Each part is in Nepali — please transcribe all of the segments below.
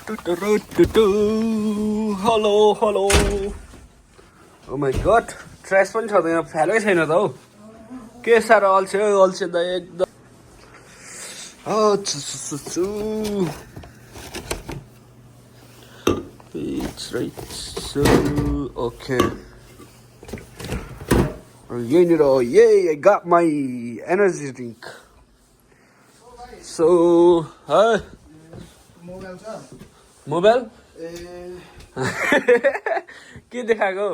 Hello hello oh my god trace पनि छैन फ्यालै छैन त हौ के साह्रो अल्छे त एकदम It's right so okay yay I got my energy drink so huh mobile के देखाएको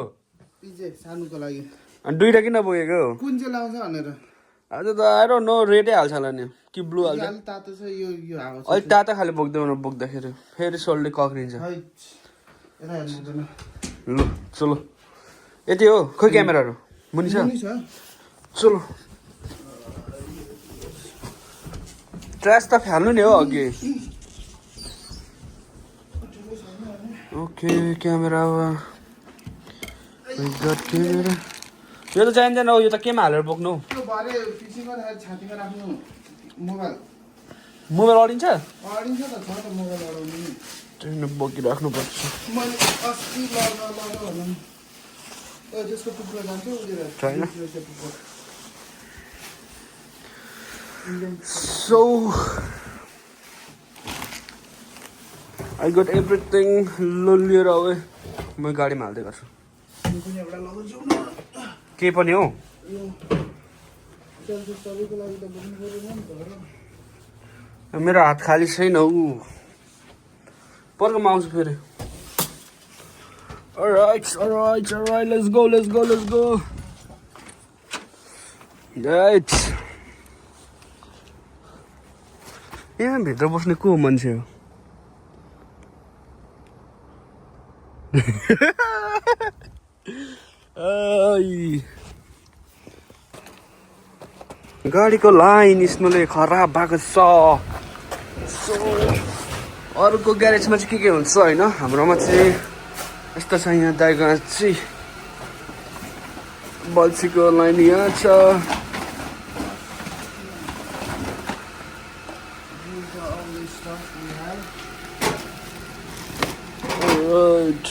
पिजे सानुको लागि अनि दुईटा किन बोकेको कुन चाहिँ लाउँछ भनेर आज त आई डोन्ट नो रेडै हाल्छ होला नि कि ब्लू हाल्छ अलि तातो छ यो हावा अलि तातो खाले बोक्दाखेरि फेरि सोल्डले कक्रिन्छ है यता हेर्नु पर्दैन ल चलो यति हो खोइ क्यामेराहरू मुनि छ चलो ट्र्यास त फाल्नु नि हो अघि ओके क्यामेरा क्यामेरा यो त चाहिँदैन हौ यो त केमा हालेर बोक्नु हौ त्यो भरे फिक्सिङ गरेर छातीमा राख्नु मोबाइल मोबाइल अडिन्छ अडिन्छ त छ त मोबाइल अडाउनु नि ट्रेन बोकिराख्नुपर्छ मैले अस्ति लगा भन्नु ए त्यसको टुक्रो जान्छ उडेर छैन So I got everything लिएर आए म गाडीमा हाल्दै गर्छु के पनि हो मेरो हात खाली छैन हौ पर्खमा आउँछु फेरि Alright, let's go. Right. यहाँ भित्र बस्ने को मान्छे हो गाडीको लाइन स्नोले खराब भएको छ अरूको ग्यारेजमा चाहिँ के हुन्छ होइन हाम्रोमा चाहिँ यस्तो छ यहाँ दाइको चाहिँ बल्छीको लाइन यहाँ छ Alright.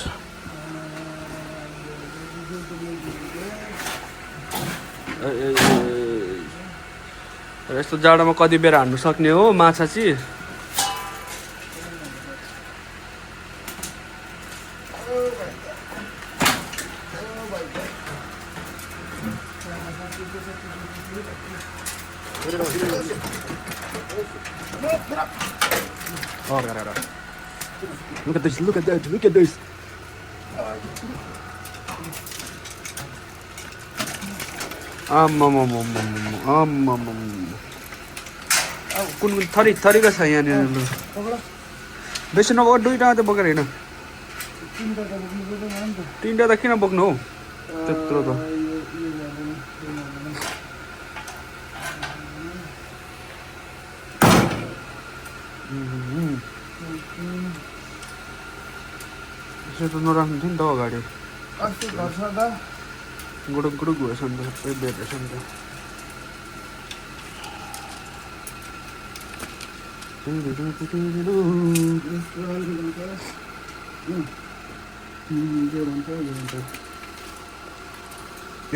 यस्तो जाडोमा कति बेर हान्नु सक्ने हो माछा चाहिँ Look at this. कुन थरीका छ यहाँनिर बेसी नभएको दुईटा त बोकेर होइन तिनवटा त किन बोक्नु हौ त्यत्रो त यसो त नराख्नु थियो नि त अगाडि गुडुक गएछ नि त सबै बेरेछ नि त यो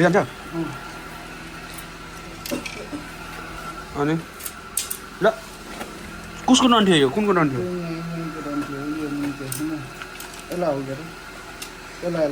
जान्छ अनि ल कसको नन्थ्यो यो कुनको नन्थ्यो यसलाई हो गएर यसलाई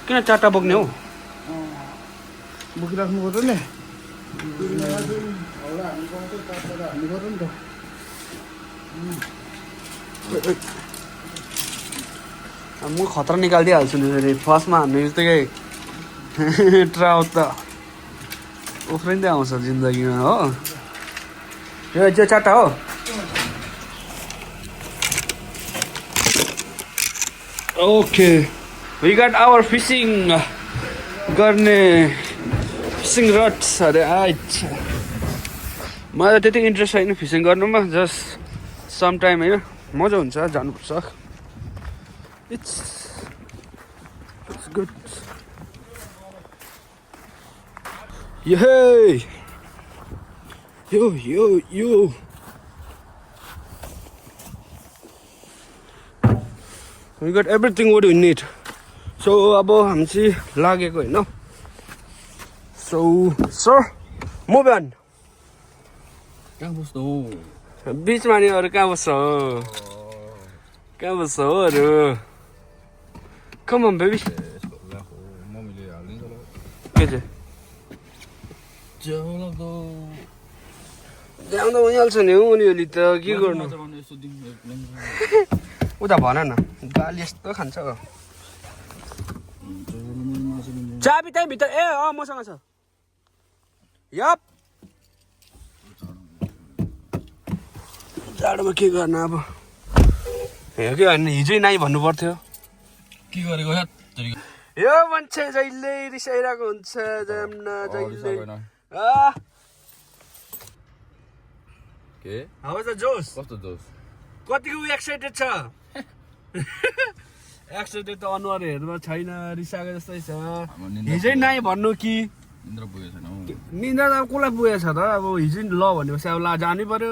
किन चारवटा बोक्ने हो बोकिराख्नु पर्यो नि हामी गाउँको चारवटा हाल्नु पर्यो नि त म खतरा निकालिदिइहाल्छु नि फेरि फर्स्टमा हान्ने बित्तिकै ट्राउट त उफ्रिँदै आउँछ जिन्दगीमा हो यो चारवटा हो okay we got our fishing गर्ने फिसिङ रड्स अरे मलाई त्यति इन्ट्रेस्ट छैन फिसिङ गर्नुमा जस्ट सम टाइम होइन मजा हुन्छ जानुपर्छ इट्स गुड यो we got everything what we need so अब हामी चाहिँ लागेको होइन so sir move on कहाँ बस्नु बिचमा नि अरू कहाँ बस्छ हो अरू come on baby मम्मीले हालिदिन्छ होला के चाहिँ जलाउँदो ल्याउँदा भइहाल्छ नि हौ उनीहरूले त के गर्नु यसो दिनु उता भन न गाली यस्तो खान्छ चाबी त्यही भित्र ए मसँग छ यप जाडोमा के गर्न अब हे के होइन हिजै नाइ भन्नु पर्थ्यो के गरेको यार यो मान्छे जहिले रिसाइरहेको हुन्छ जम्ना जहिले के हाउ द जोस कस्तो जोस कतिको एक्साइटेड छ एक्साइटेड त अनुहार हेर्नु छैन रिसाएको जस्तै छ हिजै नाइ भन्नु कि निन्द्रा पुगेको छैन हौ निन्द्रा त कसलाई पुगेको छ त अब हिजै ल भनेपछि अब ला जानै पर्यो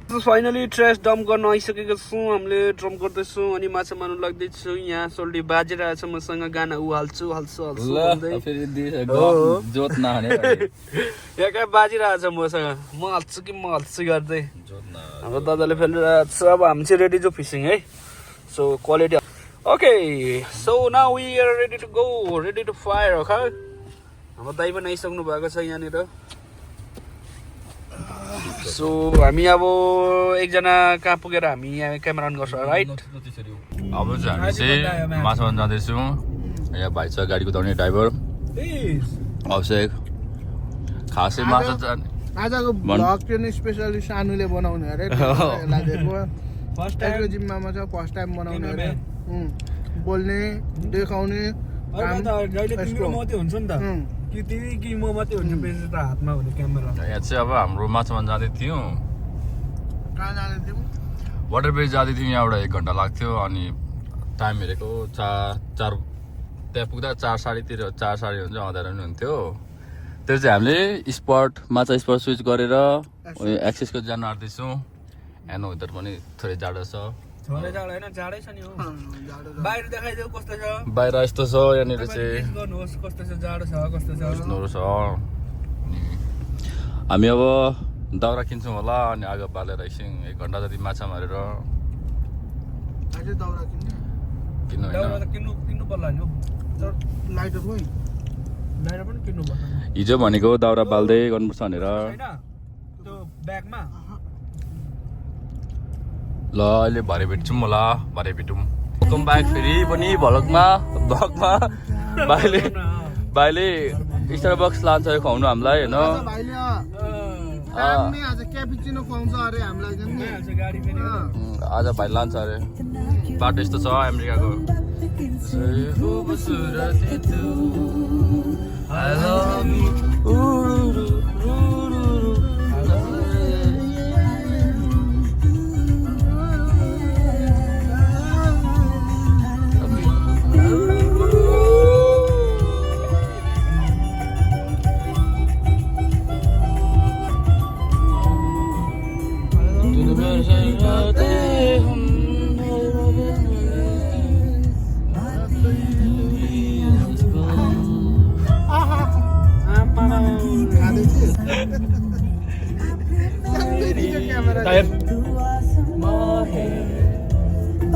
फाइनली ट्रेस डम्प गर्न आइसकेको छौँ हामीले ड्रम गर्दैछौँ अनि माछा मार्नु लाग्दैछु यहाँ सोल्टी बाजिरहेछ मसँग गाना ऊ हाल्छु जोत नहाने यहाँ कहाँ बाजिरहेछ मसँग म हाल्छु गर्दै हाम्रो दादाले फेरिरहेको छ अब हामी चाहिँ रेडी टु फिसिङ है so quality okay so now we are ready to go ready to fire हो हाम्रो दाइ पनि आइसक्नु भएको छ यहाँनिर सो हामी अब एकजना कहाँ पुगेर हामी यहाँ क्यामेरा अन गर्छ राइट अब चाहिँ हामी चाहिँ माछा मार्न जाँदैछौँ यहाँ भाइ छ गाडी कुदाउने ड्राइभर अभिषेक खासै माछा जाने आजको भ्लग चाहिँ नि स्पेसली सानुले बनाउने अरे फर्स्ट टाइम जिम्मामा छ फर्स्ट टाइम बनाउने अरे बोल्ने देखाउने हुन्छ नि त कि तिमी कि म मात्रै हुन्छ बेसी त हातमा हुने क्यामेरा यहाँ चाहिँ अब हाम्रो माछा मार्न जाँदै थियौँ कहाँ जाने थियौँ वाटर ब्रिज जाँदै थियौँ यहाँबाट 1 घन्टा लाग्थ्यो अनि टाइम हेरेको 4 त्यहाँ पुग्दा 4:30 हुन्छ अँध्यारो पनि हुन्थ्यो त्यो चाहिँ हामीले माछा स्पट स्विच गरेर एक्सेसको जानु आँट्दैछौँ एनो उधर पनि थोरै जाडो छ जाडै छ नि हो बाहिर देखाइदेऊ कस्तो छ बाहिर यस्तो छ यहाँनिर चाहिँ गर्नुहोस् कस्तो छ जाडो छ कस्तो छ हामी अब दाउरा किन्छौँ होला अनि आगो बालेर एकछिन 1 घन्टा जति माछा मारेर किन्नु किन्नु पर्ला नि लाइटर पनि किन्नु पर्छ हिजो भनेको दाउरा बाल्दै गर्नुपर्छ भनेर त्यो ब्यागमा ल अहिले भरे भेट्छौँ होला भरे भेटौँ कम ब्याग फेरि पनि भ्लगमा भाइले स्टारबक्स लान्छ खुवाउनु हामीलाई होइन आज भाइ लान्छ अरे बाटो यस्तो छ अमेरिकाको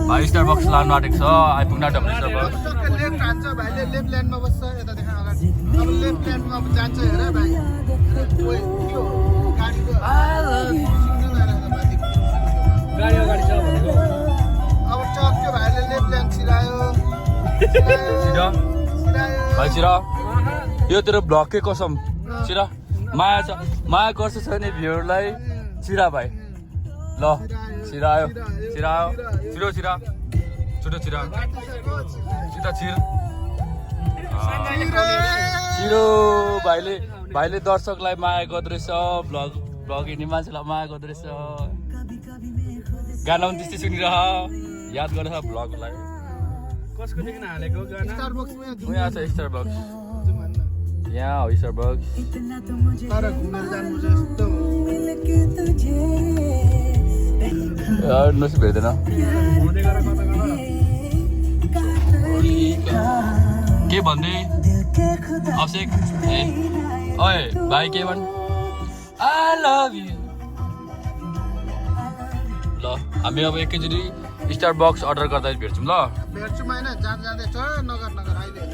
भाइ स्टारबक्स लानु आँटेको छ आइपुग्न आँट्यो भने स्टारबक्स लेफ्ट हान्छ भाइले लेफ्ट ल्यान्डमा बस्छ यता देखा अगाडि अब लेफ्ट ल्यान्डमा जान्छ हेर भाइ गाडी अगाडि छ भनेको अब चक्यो भाइले लेफ्ट ल्यान्ड छिरायो भाइ छिरा यो तेरो ब्लगकै कसम छिरा माया गर्छ छैन भ्युहरूलाई छिरा भाइ ल छिरायो छिरो छिरा छिटो छिरा छिटो छिर 0 भाइले दर्शकलाई माया गर्दो रहेछ भ्लग हिँड्ने मान्छेलाई माया गर्दो रहेछ गाना पनि त्यस्तै सुनिरह याद गरेर भ्लगलाई कसको देखिन हालेको गाना स्टारबक्समा यहाँ छ स्टारबक्स यहाँ हो स्टारबक्स तर घुमेर जानु जस्तो नसिब भेट्दैन हुँदै गर कता के भन्दै अभिषेक ए ओए भाइ के भन् आई लभ यु ल हामी अब एकैचोटि स्टारबक्स अर्डर गर्दा भेट्छौँ ल भेट्छु होइन जाँदै छ नगर अहिले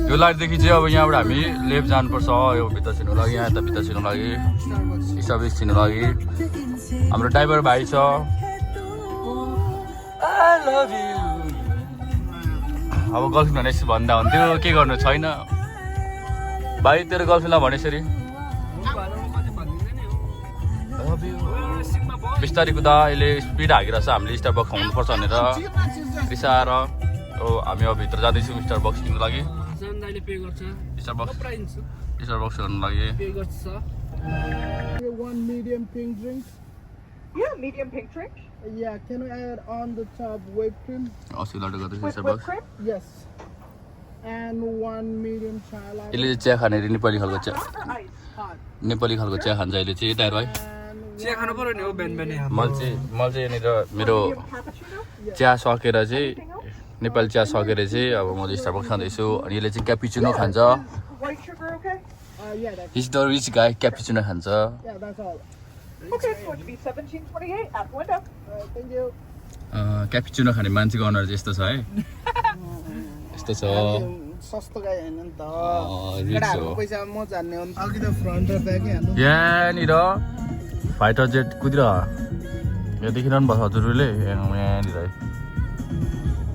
यो लाइटदेखि चाहिँ अब यहाँबाट हामी लेफ्ट जानुपर्छ यो भित्र छिर्नु लागि यहाँ यता भित्र छिर्नु लागि स्टारबक्स छिर्नु लागि हाम्रो ड्राइभर भाइ छ आई लभ यु अब गर्लफ्रेन्ड भने यसो भन्दा हुन्थ्यो के गर्नु छैन भाइ तेरो गर्लफ्रेन्डलाई भने यसरी बिस्तारै कुदा अहिले स्पिड हाकिरहेको छ हामीले स्टारबक्स खुवाउनुपर्छ भनेर रिसाएर हामी अब भित्र जाँदैछौँ स्टारबक्स किन्नु लागि जान्दाले पे गर्छ स्टारबक्स प्राइस स्टारबक्स गर्नु लागि पे गर्छ one medium pink drink. Yeah, medium pink drink. Yeah, can I add on the top whipped cream? अस्ति लड्डु गर्दैछ With Starbucks cream? Yes. And one medium chai latte. यसले चिया खाने नेपाली खालको चिया Or ice? Hot. नेपाली खालको चिया खान्छ अहिले चाहिँ टायर भाइ And चिया खानु पर्यो नि हो बिहान बिहानै मैले चाहिँ यहाँनिर मेरो Medium cappuccino? चिया सकेर चाहिँ नेपाली चिया सकेर चाहिँ अब म स्टारबक्स खाँदैछु अनि यसले चाहिँ क्यापुचिनो खान्छ White sugar, okay? yeah, that's his the rich गाई क्यापुचिनो खान्छ that's all. Okay, it's going to be $17.28 at the window. Thank you. Cappuccino खाने मान्छेको अनुहार चाहिँ यस्तो छ है यस्तो छ सस्तो गाई होइन नि त रिच केटाहरूको हो पैसा म जान्ने हो अघि त फ्रन्ट र ब्याकै हाल्नु यहाँनिर फाइटर जेट कुदिरह यहाँ देखिरहनु भएको हजुरले यहाँनिर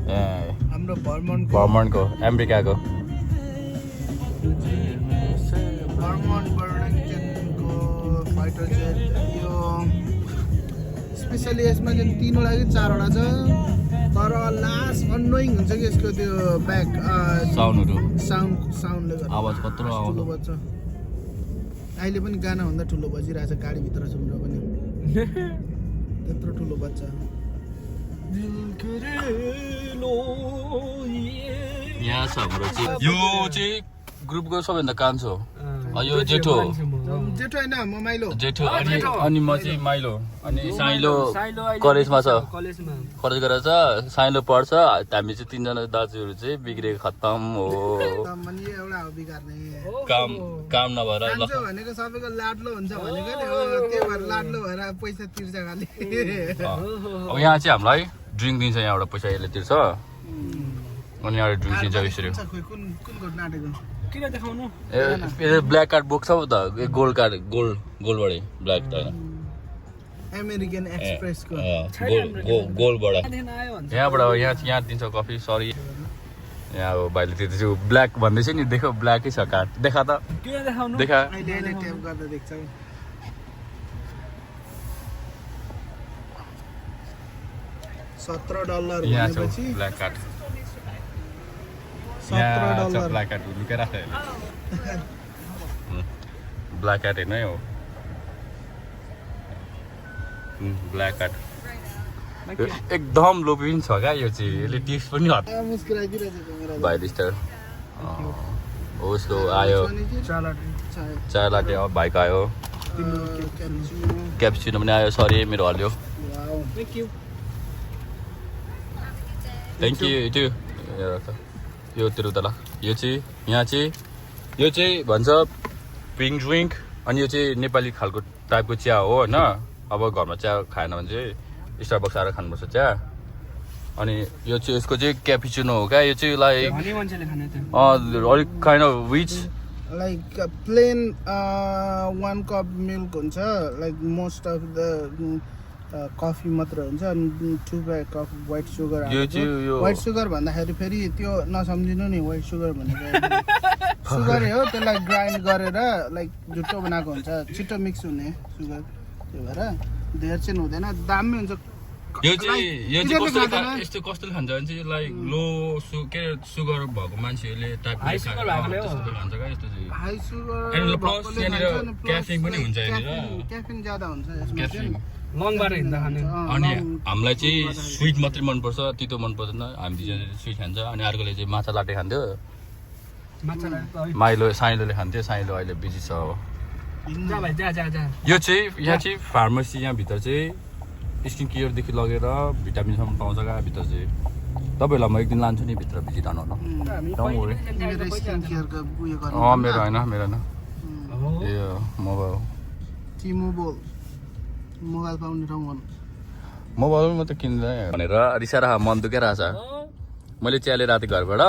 यहाँ हाम्रो भर्मन्टको भर्मन्टको अमेरिकाको बर्लिङटनको फाइटर जेट यो स्पेसली यसमा चाहिँ 3वटा कि 4वटा छ तर लास्ट अनोइङ हुन्छ कि यसको त्यो ब्याक साउन्डहरू साउन्डले गर्दा आवाज कत्रो आउँछ ठुलो बज्छ अहिले पनि गानाभन्दा ठुलो बजिरहेछ गाडीभित्र सुन्दा पनि त्यत्रो ठुलो बज्छ यहाँ छ हाम्रो चाहिँ यो चाहिँ ग्रुपको सबैभन्दा कान्छो यो जेठो जेठो होइन म माइलो जेठो अनि म चाहिँ माइलो अनि साइलो कलेजमा छ कलेजमा कलेज गरेर छ साइलो पढ्छ हामी चाहिँ 3जना दाजुहरू चाहिँ बिग्रेको खत्तम हो पनि एउटा हो बिगार्ने काम नभएर ल कान्छो भनेको सबैको लाड्लो हुन्छ भनेको नि हो त्यो भएर लाड्लो भएर पैसा तिर्छ खालि अब यहाँ चाहिँ हामीलाई ड्रिङ्क दिन्छ यहाँबाट पैसा यसले तिर्छ अनि यहाँ ड्रिङ्क दिन्छ यसरी खोइ कुन कुन नाटेको किन देखाउनु ए ब्ल्याक कार्ड बोक्छ त गोल्ड कार्ड गोल्डबाटै ब्ल्याक त होइन अमेरिकन एक्सप्रेसको गोल्डबाट त्यहाँदेखि आयो भन्छ यहाँबाट यहाँ दिन्छ कफी सरी यहाँ अब भाइले त्यति ब्ल्याक भन्दैछ नि देखो ब्ल्याकै छ कार्ड देखा त किन देखाउनु देखा अहिले ट्याप गर्दा देख्छौ $17 यहाँ छ भनेपछि ब्ल्याक कार्ड $17 ब्ल्याक कार्ड लुकेर राख्छ ब्ल्याक कार्ड हेर्नै हो ब्ल्याक कार्ड एकदम लो पनि छ क्या यो चाहिँ यसले टिप्स पनि हट मुस्कुराइदिरहेको भाइले स्टार उसको आयो चाय लाटे अब भाइको आयो क्याप्चिनो पनि आयो सरी मेरो हल्यो थ्याङ्क यू थ्याङ्क यू त्यो यो तेरो तल यो चाहिँ यहाँ चाहिँ यो चाहिँ भन्छ पिङ्क ड्रिङ्क अनि यो चाहिँ नेपाली खालको टाइपको चिया हो होइन अब घरमा चिया खाएन भने चाहिँ स्टारबक्स आएर खानुपर्छ चिया अनि यो चाहिँ यसको चाहिँ क्यापुचिनो हो क्या यो चाहिँ लाइक धनी मान्छेले खाने त्यो अलिक kind of which like plain 1 cup milk हुन्छ like most of the coffee मात्र हुन्छ अनि 2 कप व्हाइट सुगर यो चाहिँ यो व्हाइट सुगर भन्दाखेरि फेरि त्यो नसम्झिनु नि व्हाइट सुगर भनेको सुगरै हो त्यसलाई ग्राइन्ड गरेर लाइक जुठो बनाएको हुन्छ छिटो मिक्स हुने सुगर त्यही भएर धेर चाहिँ हुँदैन दामी हुन्छ यो चाहिँ यस्तो कस्तोले खान्छ भने चाहिँ लाइक लो के सुगर भएको मान्छेहरूले हाई सुगर भएकोले हो। खान्छ क्या यस्तो चाहिँ हाई सुगर अनि प्लस यहाँनिर क्याफिन पनि हुन्छ यहाँनिर क्याफिन ज्यादा हुन्छ यसमा क्याफिन चाहिँ लङ बाटो हिँड्दा खाने अनि हामीलाई चाहिँ स्विट मात्रै मनपर्छ तितो मन पर्दैन हामी दुईजनाले स्विट खान्छ अनि अर्कोले चाहिँ माछा लाटे खान्थ्यो माइलो साइलोले खान्थ्यो साइलो अहिले बिजी छ अब जा भाइ जा जा जा यो चाहिँ यहाँ चाहिँ फार्मेसी यहाँभित्र चाहिँ स्किन केयरदेखि लगेर भिटामिनसम्म पाउँछ क्या भित्र चाहिँ तपाईँहरूलाई म एक दिन लान्छु नि भित्र भिजिट आउनु मेरो स्किन केयरको उयो गर्नु मेरो होइन ए मोबाइल टिमोबाइल मोबाइल पाउने ठाउँ भन्नु मोबाइल म त किन्दैन भनेर रिसाएर मन दुखाइरहेछ मैले च्यालेर राति घरबाट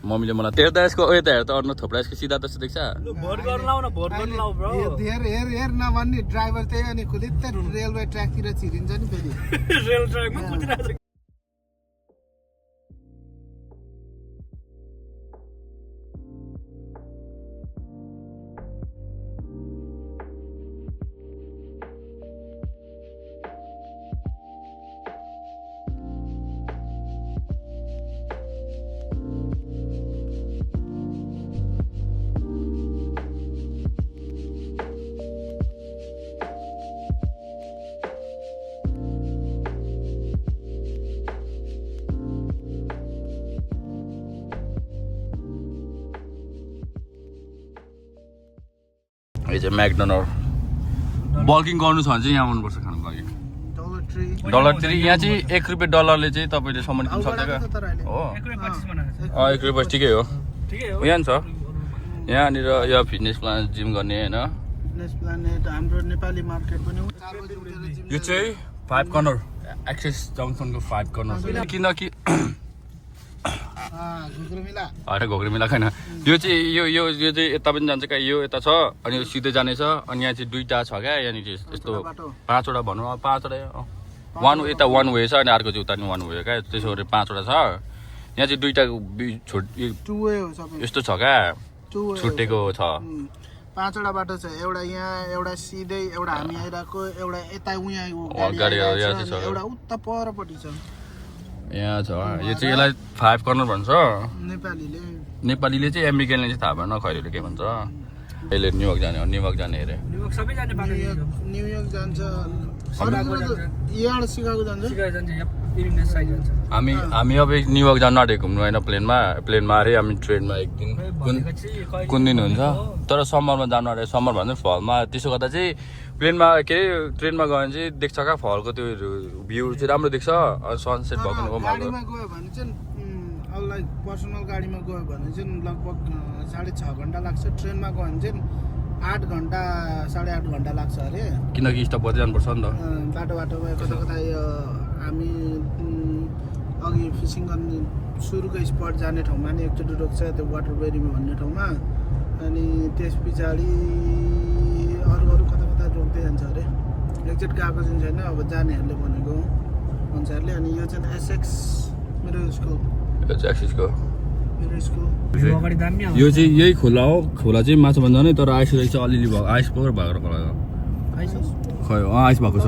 मम्मीले मलाई तेर्दा यसको यता हेर त अर्नु थोप्रा यसको सिधा जस्तो देख्छ भोट गर्न लाउ न भोट गर्न लाउ ब्रो हेर नभन्ने ड्राइभर त्यही अनि खुलित्त रेलवे ट्र्याकतिर छिरिन्छ नि फेरि रेल ट्र्याकमा कुदिरहेको छ यो चाहिँ म्याकडोनल्ड बल्किङ गर्नु छ भने चाहिँ यहाँ आउनुपर्छ खानुको लागि $3 यहाँ चाहिँ $1 चाहिँ तपाईँले सामान किन्न सक्छ क्या हो 1 रुपियाँ ठिकै हो यहाँ छ यहाँनिर यो फिटनेस प्लान जिम गर्ने होइन फिटनेस प्लानेट हाम्रो नेपाली मार्केट पनि हो यो चाहिँ 5 कर्नर एक्सेस जङ्सनको 5 कर्नर किनकि होइन घोक्रे मिला छैन यो चाहिँ यो चाहिँ यता पनि जान्छ क्या यो यता छ अनि यो सिधै जानेछ अनि यहाँ चाहिँ दुईवटा छ क्या यहाँनिर यस्तो 5वटा भनौँ 5वटा यता 1 वे छ अनि अर्को चाहिँ उता नि 1 वे क्या त्यसो गरी 5वटा छ यहाँ चाहिँ दुईवटा यस्तो छ क्या छुट्टेको छ 5वटा बाटो छ एउटा यहाँ एउटा सिधै एउटा हामी आइरहेको एउटा यता उहाँ गाडी एउटा उता परपट्टि छ यहाँ छ यो चाहिँ यसलाई 5 कर्नर भन्छ नेपालीले चाहिँ अमेरिकनले चाहिँ थाहा भएन खैरीले के भन्छ अहिले न्युयोर्क जाने अरे सबै जाने बाटो न्युयोर्क जान्छ यहाँबाट सिकागो जान्छ हामी अब न्युयोर्क जानु आँटेको घुम्नु होइन प्लेनमा अरे हामी ट्रेनमा एक दिन कुन दिन हुन्छ तर समरमा जानु आँटेको समर भन्दा फलमा त्यसो गर्दा चाहिँ प्लेनमा के अरे ट्रेनमा गयो भने चाहिँ देख्छ क्या फलको त्यो भ्यू चाहिँ राम्रो देख्छ सनसेट भएको गाडीमा गयो भने चाहिँ अरूलाई पर्सनल गाडीमा गयो भने चाहिँ लगभग 6.5 घन्टा लाग्छ ट्रेनमा गयो भने चाहिँ 8 घन्टा 8.5 घन्टा लाग्छ अरे किनकि स्टप गर्दै जानुपर्छ नि त बाटोमा कता हामी अघि फिसिङ गर्ने सुरुको स्पट जाने ठाउँमा नि एकचोटि रोक्छ त्यो वाटर बेरीमा भन्ने ठाउँमा अनि त्यस पछाडि अरू कता रोक्दै जान्छ अरे एकचोटि गएको चाहिँ छैन अब जानेहरूले भनेको अनुसारले अनि यो चाहिँ एसएक्स मेरो स्कुल यो चाहिँ यही खोला हो खोला चाहिँ माछा भन्दा नै तर आइस रहेछ अलिअलि भएको आइस पक्र भएको खोला खै आइस भएको छ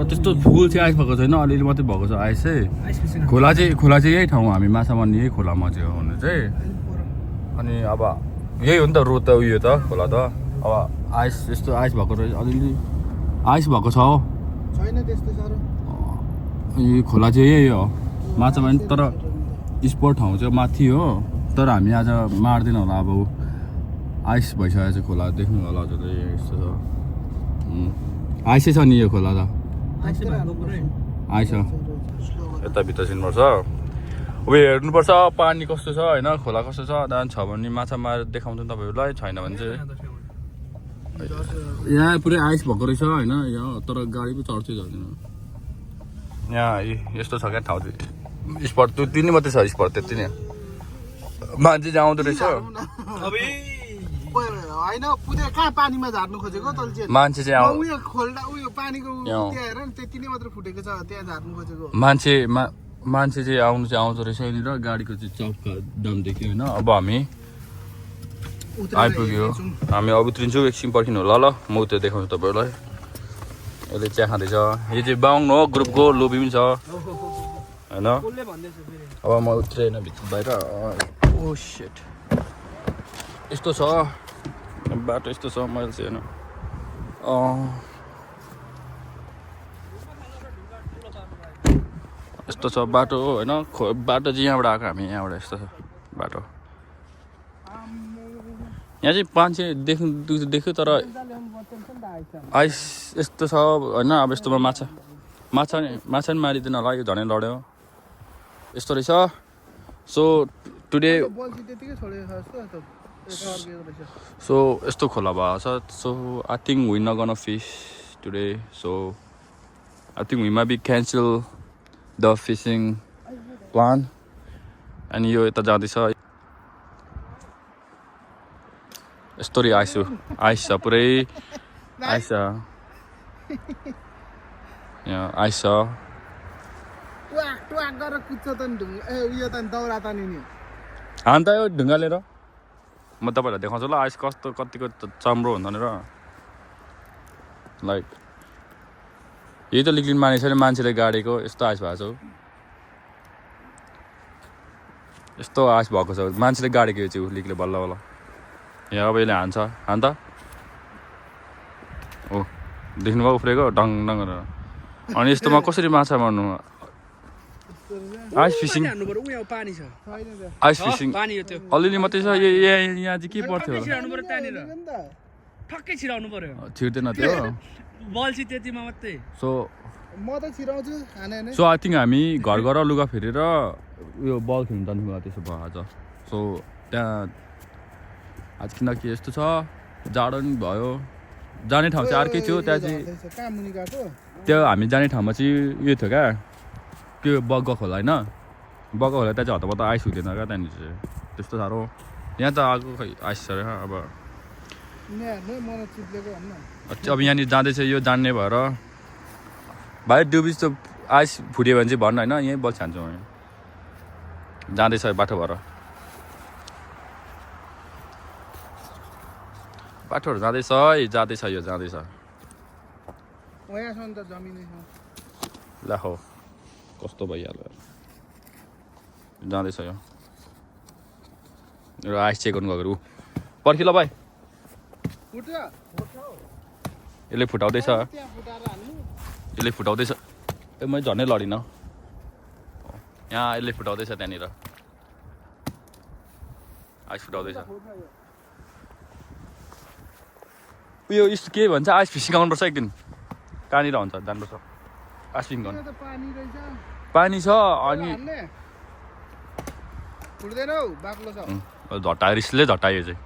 त्यस्तो फुल चाहिँ आइस भएको छैन अलिअलि मात्रै भएको छ आइस चाहिँ खोला चाहिँ यही ठाउँ हामी माछा मार्ने यही खोलामा चाहिँ हो हुनु चाहिँ अनि अब यही हो नि त रोड त उयो त खोला त अब आइस यस्तो आइस भएको रहेछ अलिअलि आइस भएको छ हो छैन त्यस्तो साह्रो यो खोला चाहिँ यही हो माछा मार्ने तर स्पोर्ट ठाउँ चाहिँ माथि हो तर हामी आज मार्दैन होला अब आइस भइसकेको छ खोला देख्नु होला हजुर यस्तो छ आइसै छ नि यो खोला त आइस यताभित्र छिर्नुपर्छ अब हेर्नुपर्छ पानी कस्तो छ होइन खोला कस्तो छ छ भने माछा मारेर देखाउँछु तपाईँहरूलाई छैन भने चाहिँ यहाँ पुरै आइस भएको रहेछ होइन यहाँ तर गाडी पो चढ्थ्यो जाँदैन यहाँ यस्तो छ क्या ठाउँ चाहिँ स्पट त्यो तिनी मात्रै छ स्पट त्यति नै मान्छे चाहिँ आउँदो रहेछ होइन पुरै कहाँ पानीमा झार्नु खोजेको तल चाहिँ मान्छे चाहिँ उयो खोल्दा उयो पानीको त्यहाँ हेर नि त्यति नै मात्र फुटेको छ त्यहाँ झार्नु खोजेको मान्छे चाहिँ आउँदो रहेछ यहाँनिर गाडीको चाहिँ चौकका दाम देख्यो होइन अब हामी आइपुग्यो हामी अब उत्रिन्छौँ एकछिन पर्खिनु होला ल म त्यो देखाउँछु तपाईँहरूलाई यसले चिया खाँदैछ यो चाहिँ बाहुन हो ग्रुपको लोबी पनि छ होइन अब म उत्रेन भित्र बाहिर ओ सेट यस्तो छ बाटो यस्तो छ मैले चाहिँ होइन यस्तो छ बाटो होइन बाटो चाहिँ यहाँबाट आएको हामी यहाँबाट यस्तो छ बाटो यहाँ चाहिँ मान्छे देख्यो तर आइस यस्तो छ होइन अब यस्तोमा माछा नि मारिँदैन होला यो झनै लड्यो यस्तो रहेछ सो टुडे सो यस्तो खोला भएको छ so I think we not gonna fish today so I think we might be cancel the fishing plan अनि यो यता जाँदैछ यस्तो आइस छ पुरै आइस छ यहाँ आइस छ हान त यो ढुङ्गा लिएर म तपाईँहरूलाई देखाउँछु ल आइस कतिको चम्रो हुन्छ भनेर लाइक यही त लिक्लिन मानेको छैन मान्छेले गाडेको यस्तो आइस भएको छ यस्तो आइस भएको छ मान्छेले गाडेको यो चाहिँ लिकले बल्ल बल्ल यहाँ अब यसले हान्छ त हो देख्नुभयो उफ्रेको डङ डङ गरेर अनि यस्तोमा कसरी माछा मार्नु आइस फिसिङ आइस फिसिङ अलिअलि मात्रै छ यहाँ चाहिँ के पर्थ्यो ठक्कै छिराउनु पर्यो छिर्दैन त्यो बल्छी त्यतिमा मात्रै सो म त छिराउँछु खाने नै सो आई थिङ्क हामी घर घर लुगा फेरेर उयो बल खेल्नु जानुभयो त्यसो भयो आज सो त्यहाँ आज किनकि यस्तो छ जाडो नि भयो जाने ठाउँ चाहिँ अर्कै थियो त्यहाँ चाहिँ त्यो हामी जाने ठाउँमा चाहिँ उयो थियो क्या त्यो बग्गा खोला होइन बग्गा खोला त्यहाँ चाहिँ हतपत आइस हुँदैन क्या त्यहाँनिर चाहिँ त्यस्तो साह्रो यहाँ त आएको खै आइस छ अब अब यहाँनिर जाँदैछ यो जान्ने भएर भाइ डुबिस त आइस फुट्यो भने चाहिँ भन्नु होइन यहीँ बस हान्छौँ हामी जाँदैछ बाटो भएर बाटोहरू जाँदैछ है जाँदैछ यो जाँदैछ ला हो कस्तो भइहाल्यो जाँदैछ यो र आइस चेक गर्नु गएको पर्खि ल भाइ यसले फुटाउँदैछ ए मैले झन्डै लडिनँ यहाँ यसले फुटाउँदैछ त्यहाँनिर आइस फुटाउँदैछ उयो के भन्छ आइस फिसिङ आउनुपर्छ एक दिन कहाँनिर हुन्छ जानुपर्छ आइस फिसिङ गर्नु पानी छ अनि झट्टायो रिसले झट्टायो चाहिँ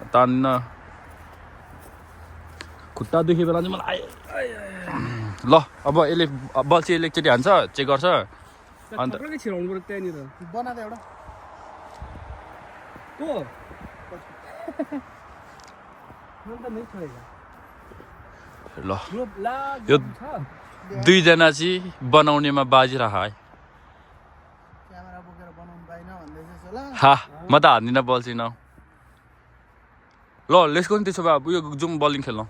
तान्न खुट्टा दुखे बेला चाहिँ मलाई ल अब यसले बल्छी यसले एकचोटि हान्छ चेक गर्छ अन्त छिराउनु पर्यो त्यहाँनिर ल यो दुईजना चाहिँ बनाउनेमा बाजिरह है हा म त हान्दिनँ बल्छिनँ ल लेट्स गो नि त्यसो भए उयो जाउँ बलिङ खेल्न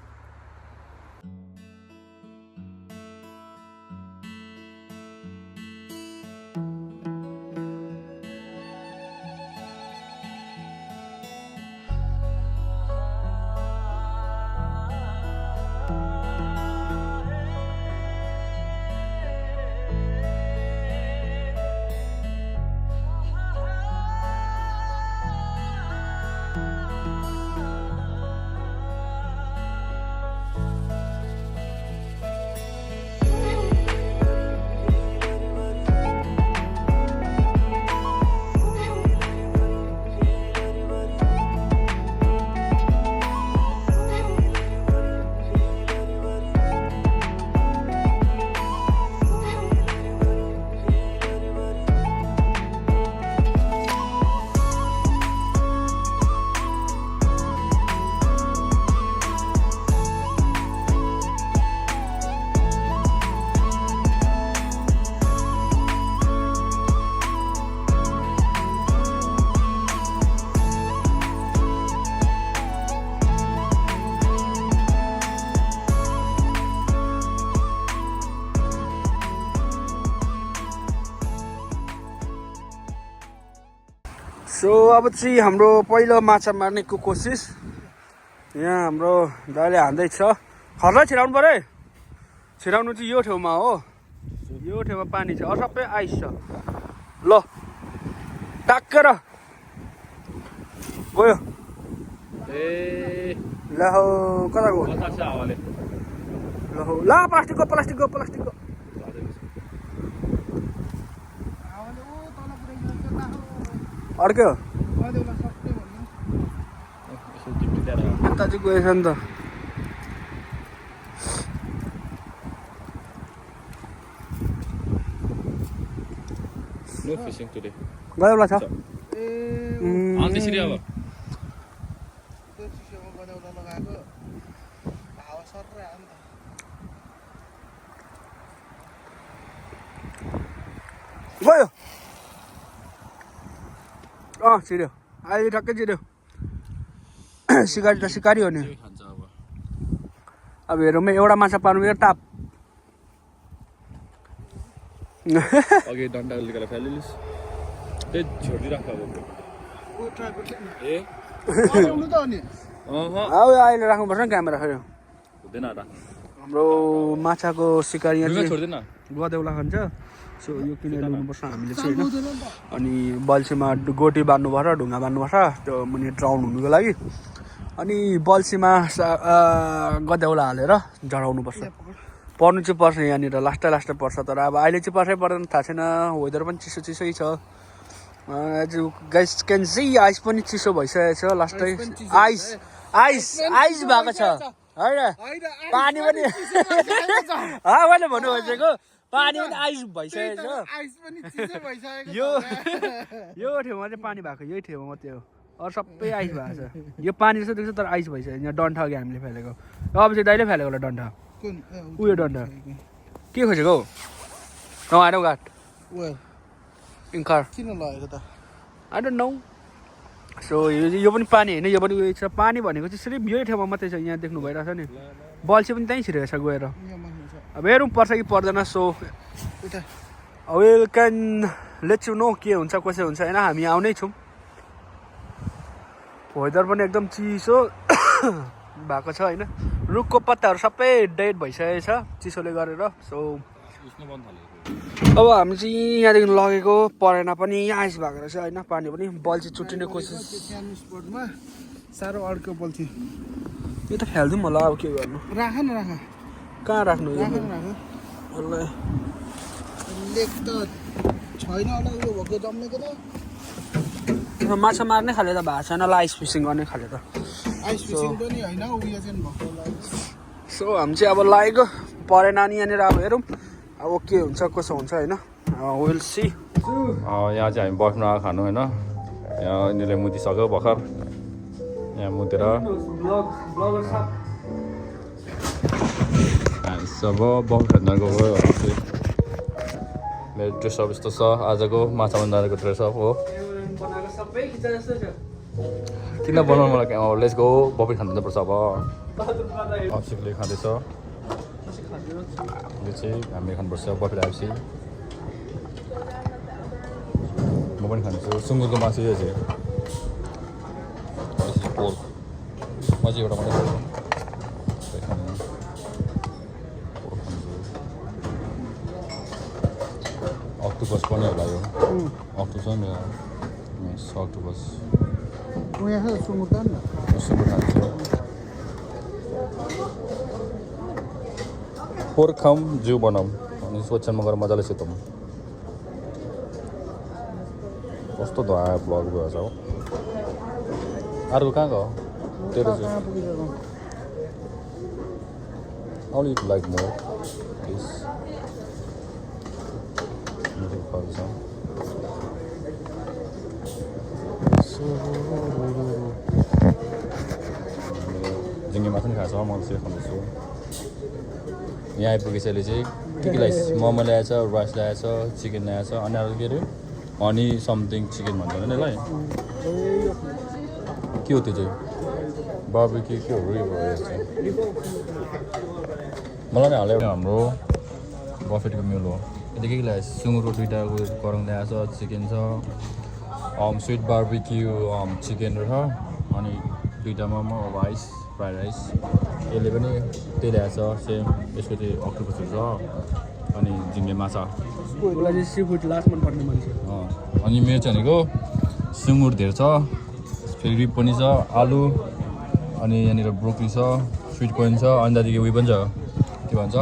सो अब चाहिँ हाम्रो पहिलो माछा मार्नेको कोसिस यहाँ हाम्रो दाइले हान्दैछ खर्ला छिराउनु पऱ्यो है छिराउनु चाहिँ यो ठाउँमा हो यो ठाउँमा पानी छ अरू सबै आइस छ ल टाक्केर गयो ए ल हो कता गयो हावाले ल हो ल प्लास्टिकको प्लास्टिकको प्लास्टिकको अर्क्यो यता चाहिँ गएछ नि त नो फिशिङ टुडे गयो होला छ अनि त्यसरी अब त्यो चिसोमा गदाउला लगाएको हावा सर आयो नि त गयो छिर्यो अहिले ठ्याक्कै छिर्यो सिकारी त सिकारी हो नि खान्छ अब अब हेरौँ एउटा माछा पार्नु यो टाप अघि डन्डा लिएर फ्यालिलिस् त्यही छोडिदिइराख अब ऊ ट्राइपड छैन ए गदाउनु त अनि अब अहिले राख्नुपर्छ नि क्यामेरा फेरि हुँदैन राख्नु हाम्रो माछाको सिकारी यहाँ चाहिँ छोड्दैन गदेउला खान्छ सो यो किनेर ल्याउनुपर्छ हामीले चाहिँ होइन अनि बल्छीमा गोटी बाँध्नुपर्छ ढुङ्गा बाँध्नुपर्छ त्यो मुनि ड्राउन हुनुको लागि अनि बल्छीमा गदेउला हालेर जडाउनुपर्छ पर्नु चाहिँ पर्छ यहाँनिर लास्टै पर्छ तर अब अहिले चाहिँ पर्छै पर्दैन थाहा छैन वेदर पनि चिसो चिसै छ गाइस क्यान सी आइस पनि चिसो भइसकेको छ लास्टै आइस आइस आइस भएको छ होइन पानी पनि मैले भन्नु खोजेको पानी पनि आइस भइसकेको छ आइस पनि चिसो भइसकेको यो ठाउँमा चाहिँ पानी भएको यही ठाउँमा मात्रै हो अरू सबै आइस भएको छ यो पानी जस्तो देख्छ तर आइस भइसक्यो यहाँ डन्ठा अघि हामीले फालेको अब चाहिँ दाइले फालेको होला डन्ठा कुन उयो डन्ठा के खोजेको हौ आएर घाट वेल इन्कार किन लगेको त आई डोन्ट नो सो यो पनि पानी होइन यो पनि उयो छ पानी भनेको चाहिँ सिर्फ यही ठाउँमा मात्रै छ यहाँ देख्नु भइरहेछ नि बल्छी पनि त्यहीँ छिरेको छ गएर यहाँ माथि छ अब हेरौँ पर्छ कि पर्दैन सो उता well can late you know के हुन्छ कसै हुन्छ होइन हामी आउनै छौँ वेदर पनि एकदम चिसो भएको छ होइन रुखको पत्ताहरू सबै डेड भइसकेको छ चिसोले गरेर सो अब हामी चाहिँ यहाँदेखि लगेको परेन पनि आइस भएको रहेछ होइन पानी पनि बल्छी चुट्टिने कोसिस सानो स्पटमा साह्रो अड्क्यो बल्छी यो त फ्यालिदिउँ होला अब के गर्नु राख न राख कहाँ राख्नु यो राख राख यसलाई लेक त छैन होला उयो भएको जम्मेको त माछा मार्ने खाले त भएको छैन ल आइस फिसिङ गर्ने खाले त आइस फिसिङ पनि होइन उयो चाहिँ भएको लागि सो हामी चाहिँ अब लागेको परेन नि यहाँनिर अब हेरौँ अब के हुन्छ कसो हुन्छ होइन विल सी यहाँ चाहिँ हामी बस्नु आएको खानु होइन यहाँ यिनीहरूले मुतिसक्यो भर्खर यहाँ मुतेर सब बफ खेल्न गयो मेरो ड्रेसअप यस्तो छ आजको माछा बन्दाको ड्रेसअप हो किन बनाउनु मलाई लेट्स गो बफेट खानु जानुपर्छ अब अफिसले खाँदैछ यो चाहिँ हामीले खानुपर्छ बफेट आएपछि म पनि खान्छु सुँगुरको मासु यो चाहिँ पोर्क म चाहिँ एउटा मात्रै खान्छु अक्टोपस पनि होला यो अक्टोपस पनि अक्टोपस यहाँ सुँगुर त नि सुँगुर खान्छु पोर्क खाऊँ जिउ बनाऊँ अनि स्वच्छमा गएर मजाले सुतौँ कस्तो धुवा ब्लग भएछ हो अर्को कहाँ गयो तेरो चाहिँ Only if you like more, please. Anything for this one. झिङ्गे मासु पनि खाएको छ म चाहिँ खाँदैछु यहाँ आइपुगेपछि चाहिँ के के ल्याएछ मोमो ल्याएछ राइस ल्याएछ चिकन ल्याएछ अनि अरू के अरे हनी समथिङ चिकन भन्छ नि यसलाई के हो त्यो चाहिँ बार्बिक्यू के हो यो चाहिँ मलाई नै हाल्यो हाम्रो बफेटको मेल हो यति के ल्याएछ सुँगुरको दुइटा करङ ल्याएछ चिकन छ स्विट बार्बिक्यू चिकन रहेछ अनि 2टा मोमो राइस फ्राइड राइस यसले पनि त्यही ल्याएछ सेम यसको चाहिँ अक्टोपसहरू छ अनि झिङ्गे माछा उसलाई चाहिँ सी फुड लास्ट मनपर्ने मान्छे अनि मेरो चाहिँ भनेको सुँगुर धेर छ फेरि रिब पनि छ आलु अनि यहाँनिर ब्रोकली छ स्विट कोइन छ अनि त्यहाँदेखि उयो पनि छ के भन्छ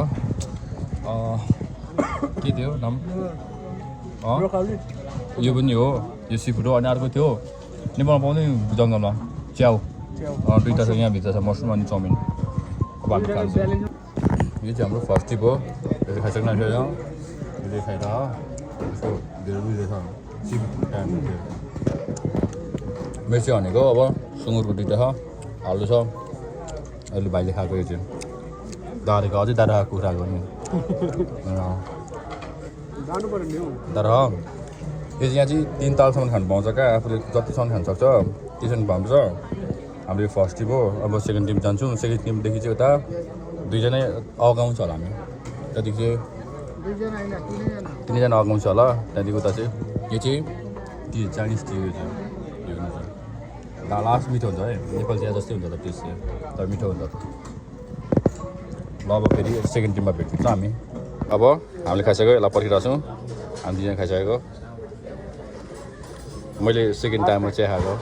के थियो नाम यो पनि हो यो सी फुड हो अनि अर्को थियो नेपालमा पाउँदैन जङ्गलमा च्याउ 2टा छ यहाँभित्र छ मसरुम अनि चाउमिन अब हामी खान्छ यो चाहिँ हाम्रो फर्स्ट टिप हो यो खाइसक्नु आँटेको यसले खाएर यसको धेरै उयो छ मिर्ची भनेको अब सुँगुरको 2टा छ आलु छ अहिले भाइले खाएको यो चाहिँ दारेको अझै दारा कुखुराको नि तर यो चाहिँ यहाँ चाहिँ 3 तालसम्म खानु पाउँछ क्या आफूले जतिसम्म खानु सक्छ त्यसरी पाउँछ हाम्रो यो फर्स्ट टिप हो अब सेकेन्ड टिम जान्छौँ सेकेन्ड टिमदेखि चाहिँ उता 2जना अगाउँछ होला हामी त्यहाँदेखि चाहिँ 3जना अगाउँछ होला त्यहाँदेखि उता चाहिँ यो चाहिँ के चाइनिज टी यो चाहिँ लास्ट मिठो हुन्छ है नेपाल चिया जस्तै हुन्छ त टेस्ट चाहिँ तर मिठो हुन्छ ल अब फेरि सेकेन्ड टिममा भेट्छौँ हामी अब हामीले खाइसक्यो यसलाई पर्खिरहेको छौँ हामी 2जना खाइसकेको मैले सेकेन्ड टाइममा चिया खाएको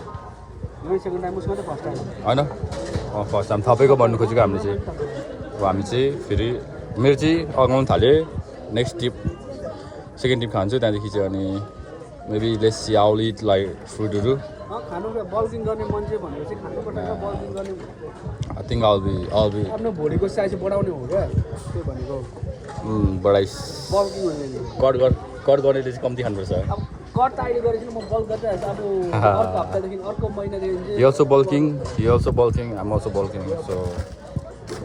होइन फर्स्ट टाइम थपेको भन्नु खोजेको हामीले चाहिँ अब हामी चाहिँ फेरि मेरो चाहिँ अगाउनु थालेँ नेक्स्ट टिप सेकेन्ड टिप खान्छु त्यहाँदेखि चाहिँ अनि maybe lace owl it like फ्रुटहरू खानु बल्किङ गर्ने मान्छे भनेको चाहिँ खानुपर्छ बल्किङ गर्ने आई थिङ्क आल बी आफ्नो भोलिको साइज बढाउने हो क्या त्यो भनेको बढाइस बल्किङ भने कट गर्नेले चाहिँ कम्ती खानुपर्छ अब कट त अहिले गरेपछि म बल्क गर्दै अब अर्को हप्तादेखि अर्को महिनादेखि चाहिँ He also bulking, I'm also bulking. So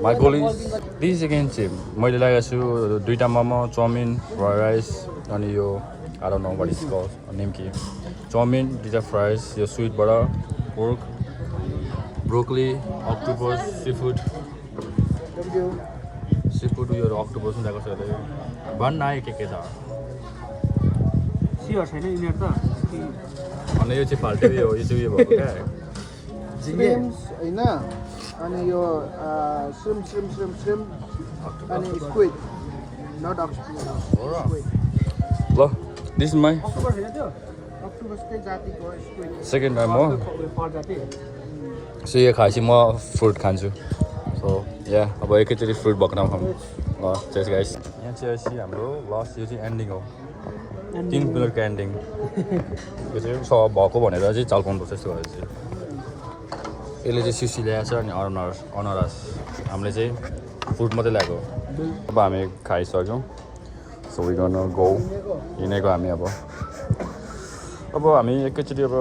my goal is this again चाहिँ मैले लागेको छु 2टा मोमो चाउमिन फ्राइड राइस अनि यो I don't know what it's called name के चाउमिन 2टा फ्राइज यो स्विटबाट पोर्क ब्रोकली अक्टोपस सीफुड यो अक्टोपस पनि ल्याएको छ अहिले भन्न आयो के छ सियर छैन यिनीहरू त अनि यो चाहिँ फाल्टो यो चाहिँ उयो भएको क्या श्रिम्स होइन अनि यो श्रिम अनि स्क्विड नट अक्टोपस ल दिस इज माई अक्टोबर छैन त्यो अक्टोपसकै जातिको स्क्विड सेकेन्ड टाइम हो प्रजाति सो यो खाएपछि म फ्रुट खान्छु सो या अब एकैचोटि फ्रुट भएको ठाउँ खाऊँ ल चेस गाइस यहाँ चाहिँ हाम्रो लास्ट यो चाहिँ एन्डिङ हो 3 पिलरको एन्डिङ यो चाहिँ भएको भनेर चाहिँ चाल पाउनुपर्छ यस्तो भएर चाहिँ यसले चाहिँ सिसी ल्याएछ अनि अनारस हामीले चाहिँ फ्रुट मात्रै ल्याएको अब हामी खाइसक्यौँ सो वी गर्न गो हिँडेको हामी अब हामी एकैचोटि अब